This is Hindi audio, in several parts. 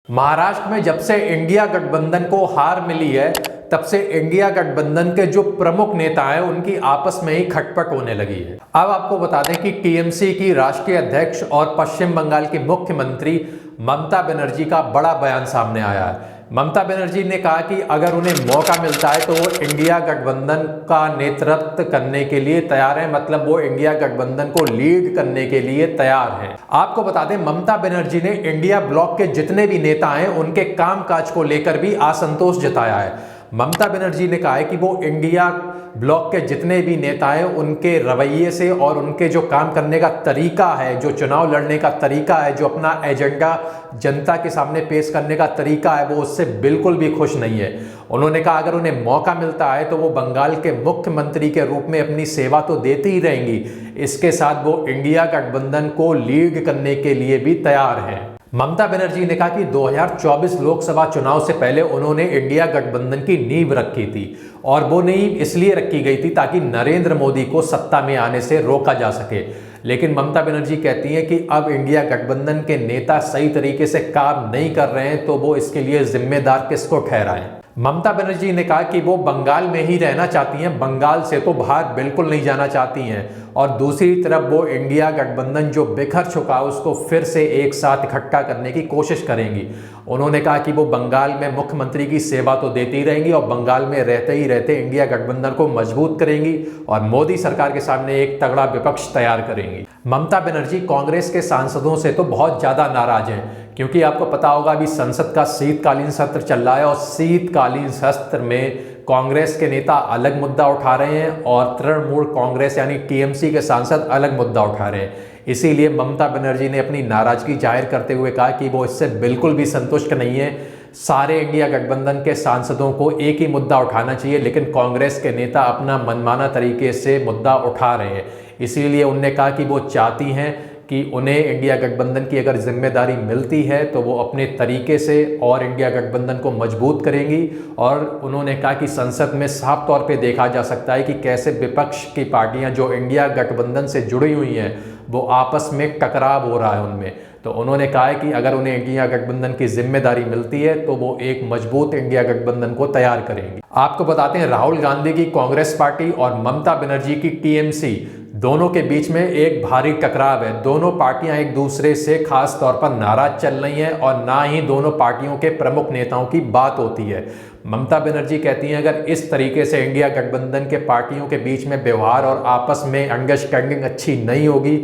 महाराष्ट्र में जब से इंडिया गठबंधन को हार मिली है तब से इंडिया गठबंधन के जो प्रमुख नेता हैं उनकी आपस में ही खटपट होने लगी है। अब आपको बता दें कि टीएमसी की राष्ट्रीय अध्यक्ष और पश्चिम बंगाल की मुख्यमंत्री ममता बनर्जी का बड़ा बयान सामने आया है। ममता बनर्जी ने कहा कि अगर उन्हें मौका मिलता है तो वो इंडिया गठबंधन का नेतृत्व करने के लिए तैयार है, मतलब वो इंडिया गठबंधन को लीड करने के लिए तैयार हैं। आपको बता दें ममता बनर्जी ने इंडिया ब्लॉक के जितने भी नेता हैं उनके कामकाज को लेकर भी असंतोष जताया है। ममता बनर्जी ने कहा है कि वो इंडिया ब्लॉक के जितने भी नेता हैं उनके रवैये से और उनके जो काम करने का तरीका है, जो चुनाव लड़ने का तरीका है, जो अपना एजेंडा जनता के सामने पेश करने का तरीका है, वो उससे बिल्कुल भी खुश नहीं है। उन्होंने कहा अगर उन्हें मौका मिलता है तो वो बंगाल के मुख्यमंत्री के रूप में अपनी सेवा तो देती ही रहेंगी, इसके साथ वो इंडिया गठबंधन को लीड करने के लिए भी तैयार हैं। ममता बनर्जी ने कहा कि 2024 लोकसभा चुनाव से पहले उन्होंने इंडिया गठबंधन की नींव रखी थी और वो नींव इसलिए रखी गई थी ताकि नरेंद्र मोदी को सत्ता में आने से रोका जा सके। लेकिन ममता बनर्जी कहती हैं कि अब इंडिया गठबंधन के नेता सही तरीके से काम नहीं कर रहे हैं तो वो इसके लिए जिम्मेदार किसको ठहराएं। ममता बनर्जी ने कहा कि वो बंगाल में ही रहना चाहती हैं, बंगाल से तो बाहर बिल्कुल नहीं जाना चाहती हैं, और दूसरी तरफ वो इंडिया गठबंधन जो बिखर चुका है उसको फिर से एक साथ इकट्ठा करने की कोशिश करेंगी। उन्होंने कहा कि वो बंगाल में मुख्यमंत्री की सेवा तो देती रहेंगी और बंगाल में रहते ही रहते इंडिया गठबंधन को मजबूत करेंगी और मोदी सरकार के सामने एक तगड़ा विपक्ष तैयार करेंगी। ममता बनर्जी कांग्रेस के सांसदों से तो बहुत ज़्यादा नाराज हैं, क्योंकि आपको पता होगा अभी संसद का शीतकालीन सत्र चल रहा है और शीतकालीन सत्र में कांग्रेस के नेता अलग मुद्दा उठा रहे हैं और तृणमूल कांग्रेस यानी टीएमसी के सांसद अलग मुद्दा उठा रहे हैं। इसीलिए ममता बनर्जी ने अपनी नाराजगी जाहिर करते हुए कहा कि वो इससे बिल्कुल भी संतुष्ट नहीं है। सारे इंडिया गठबंधन के सांसदों को एक ही मुद्दा उठाना चाहिए, लेकिन कांग्रेस के नेता अपना मनमाना तरीके से मुद्दा उठा रहे हैं। इसीलिए उन्होंने कहा कि वो चाहती हैं कि उन्हें इंडिया गठबंधन की अगर जिम्मेदारी मिलती है तो वो अपने तरीके से और इंडिया गठबंधन को मजबूत करेंगी। और उन्होंने कहा कि संसद में साफ तौर पे देखा जा सकता है कि कैसे विपक्ष की पार्टियां जो इंडिया गठबंधन से जुड़ी हुई हैं वो आपस में टकराव हो रहा है उनमें। तो उन्होंने कहा है कि अगर उन्हें इंडिया गठबंधन की जिम्मेदारी मिलती है तो वो एक मजबूत इंडिया गठबंधन को तैयार करेंगी। आपको बताते हैं राहुल गांधी की कांग्रेस पार्टी और ममता बनर्जी की टीएमसी दोनों के बीच में एक भारी टकराव है। दोनों पार्टियां एक दूसरे से खास तौर पर नाराज चल रही हैं और ना ही दोनों पार्टियों के प्रमुख नेताओं की बात होती है। ममता बनर्जी कहती हैं अगर इस तरीके से इंडिया गठबंधन के पार्टियों के बीच में व्यवहार और आपस में अंडरस्टैंडिंग अच्छी नहीं होगी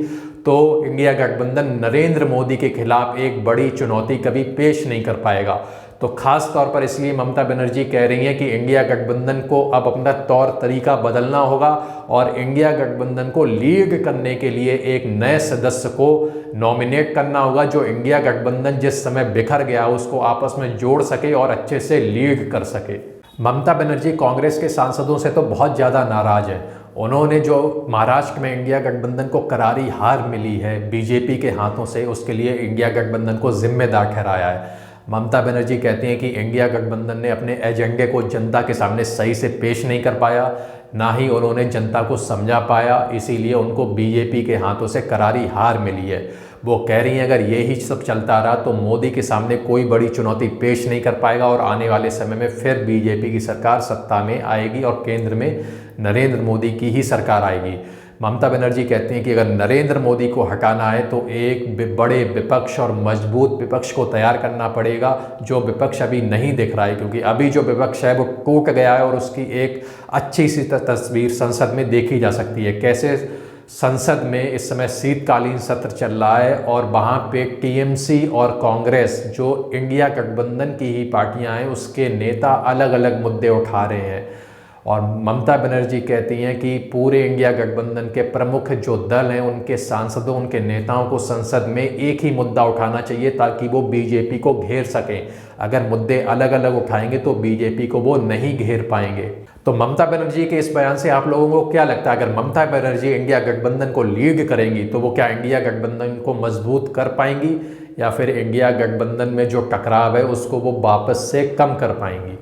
तो इंडिया गठबंधन नरेंद्र मोदी के खिलाफ एक बड़ी चुनौती कभी पेश नहीं कर पाएगा। तो खास तौर पर इसलिए ममता बनर्जी कह रही हैं कि इंडिया गठबंधन को अब अपना तौर तरीका बदलना होगा और इंडिया गठबंधन को लीड करने के लिए एक नए सदस्य को नॉमिनेट करना होगा जो इंडिया गठबंधन जिस समय बिखर गया उसको आपस में जोड़ सके और अच्छे से लीड कर सके। ममता बनर्जी कांग्रेस के सांसदों से तो बहुत ज़्यादा नाराज है। उन्होंने जो महाराष्ट्र में इंडिया गठबंधन को करारी हार मिली है बीजेपी के हाथों से, उसके लिए इंडिया गठबंधन को जिम्मेदार ठहराया है। ममता बनर्जी कहती हैं कि इंडिया गठबंधन ने अपने एजेंडे को जनता के सामने सही से पेश नहीं कर पाया, ना ही उन्होंने जनता को समझा पाया, इसीलिए उनको बीजेपी के हाथों से करारी हार मिली है। वो कह रही हैं अगर यही सब चलता रहा तो मोदी के सामने कोई बड़ी चुनौती पेश नहीं कर पाएगा और आने वाले समय में फिर बीजेपी की सरकार सत्ता में आएगी और केंद्र में नरेंद्र मोदी की ही सरकार आएगी। ममता बनर्जी कहती हैं कि अगर नरेंद्र मोदी को हटाना है तो एक बड़े विपक्ष और मजबूत विपक्ष को तैयार करना पड़ेगा, जो विपक्ष अभी नहीं दिख रहा है, क्योंकि अभी जो विपक्ष है वो टूट गया है और उसकी एक अच्छी सी तस्वीर संसद में देखी जा सकती है। कैसे संसद में इस समय शीतकालीन सत्र चल रहा है और वहाँ पे टीएमसी और कांग्रेस जो इंडिया गठबंधन की ही पार्टियाँ हैं उसके नेता अलग अलग मुद्दे उठा रहे हैं। और ममता बनर्जी कहती हैं कि पूरे इंडिया गठबंधन के प्रमुख जो दल हैं उनके सांसदों, उनके नेताओं को संसद में एक ही मुद्दा उठाना चाहिए ताकि वो बीजेपी को घेर सकें। अगर मुद्दे अलग अलग उठाएंगे तो बीजेपी को वो नहीं घेर पाएंगे। तो ममता बनर्जी के इस बयान से आप लोगों को क्या लगता है, अगर ममता बनर्जी इंडिया गठबंधन को लीड करेंगी तो वो क्या इंडिया गठबंधन को मजबूत कर पाएंगी या फिर इंडिया गठबंधन में जो टकराव है उसको वो वापस से कम कर पाएंगी?